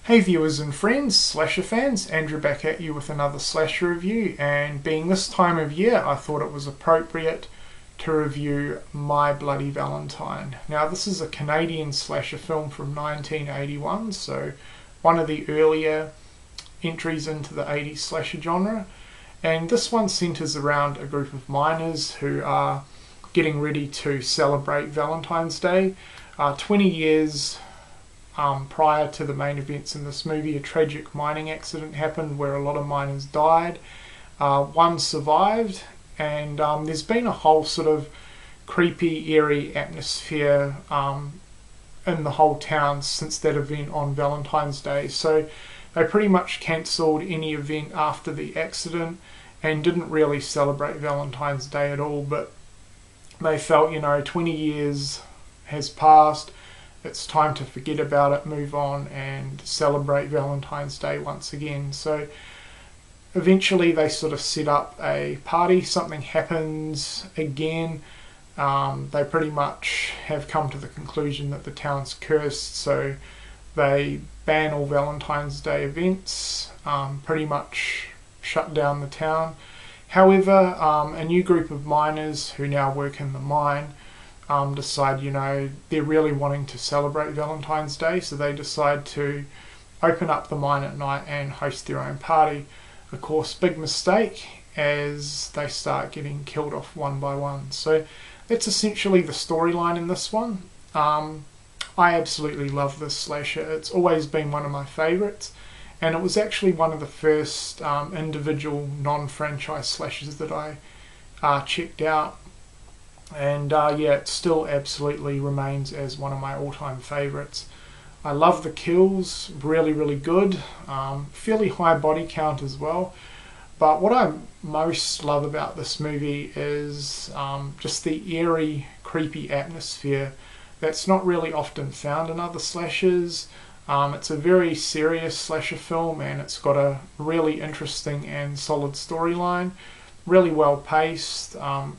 Hey viewers and friends, slasher fans, Andrew back at you with another slasher review, and being this time of year I thought it was appropriate to review My Bloody Valentine. Now this is a Canadian slasher film from 1981, so one of the earlier entries into the 80s slasher genre, and this one centres around a group of miners who are getting ready to celebrate Valentine's Day. 20 years prior to the main events in this movie, a tragic mining accident happened where a lot of miners died. One survived, and there's been a whole sort of creepy, eerie atmosphere in the whole town since that event on Valentine's Day. So they pretty much cancelled any event after the accident and didn't really celebrate Valentine's Day at all, but they felt, 20 years has passed, it's time to forget about it, move on and celebrate Valentine's Day once again. So eventually they sort of set up a party, something happens again. They pretty much have come to the conclusion that the town's cursed, so they ban all Valentine's Day events, pretty much shut down the town. However, a new group of miners who now work in the mine decide, they're really wanting to celebrate Valentine's Day, so they decide to open up the mine at night and host their own party. Of course, big mistake, as they start getting killed off one by one. So that's essentially the storyline in this one. I absolutely love this slasher. It's always been one of my favourites, and it was actually one of the first individual non-franchise slashers that I checked out. And it still absolutely remains as one of my all-time favourites. I love the kills, really good, fairly high body count as well. But what I most love about this movie is just the eerie, creepy atmosphere that's not really often found in other slashers. It's a very serious slasher film, and it's got a really interesting and solid storyline. Really well paced,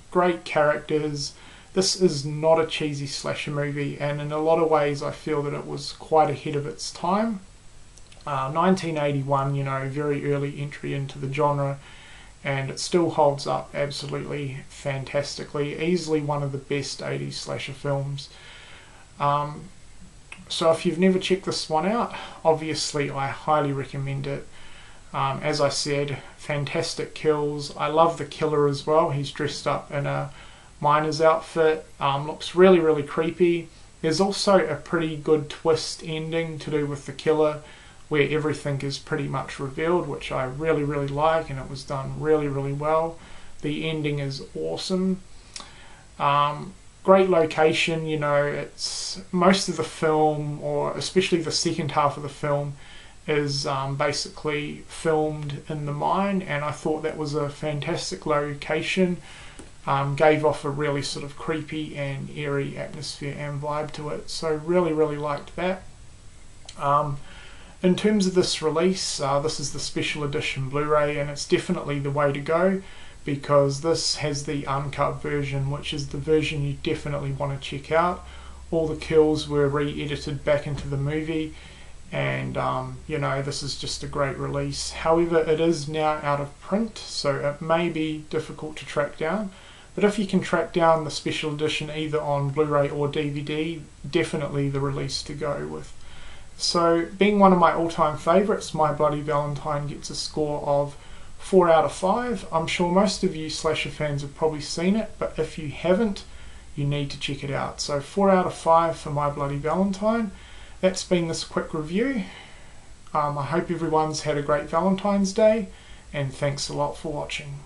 great characters. This is not a cheesy slasher movie, and in a lot of ways I feel that it was quite ahead of its time. 1981, very early entry into the genre, and it still holds up absolutely fantastically. Easily one of the best 80s slasher films. So if you've never checked this one out, obviously I highly recommend it. As I said, fantastic kills. I love the killer as well. He's dressed up in a miner's outfit. Looks really creepy. There's also a pretty good twist ending to do with the killer, where everything is pretty much revealed, which I really like, and it was done really well. The ending is awesome. Great location. It's most of the film, or especially the second half of the film, is basically filmed in the mine, and I thought that was a fantastic location. Gave off a really sort of creepy and eerie atmosphere and vibe to it, so really liked that. In terms of this release, this is the special edition Blu-ray, and it's definitely the way to go, because this has the uncut version, which is the version you definitely want to check out. All the kills were re-edited back into the movie, and this is just a great release. However, it is now out of print, so it may be difficult to track down, but if you can track down the special edition either on Blu-ray or DVD, definitely the release to go with. So, being one of my all-time favourites, My Bloody Valentine gets a score of 4 out of 5. I'm sure most of you slasher fans have probably seen it, but if you haven't, you need to check it out. So 4 out of 5 for My Bloody Valentine. That's been this quick review. I hope everyone's had a great Valentine's Day, and thanks a lot for watching.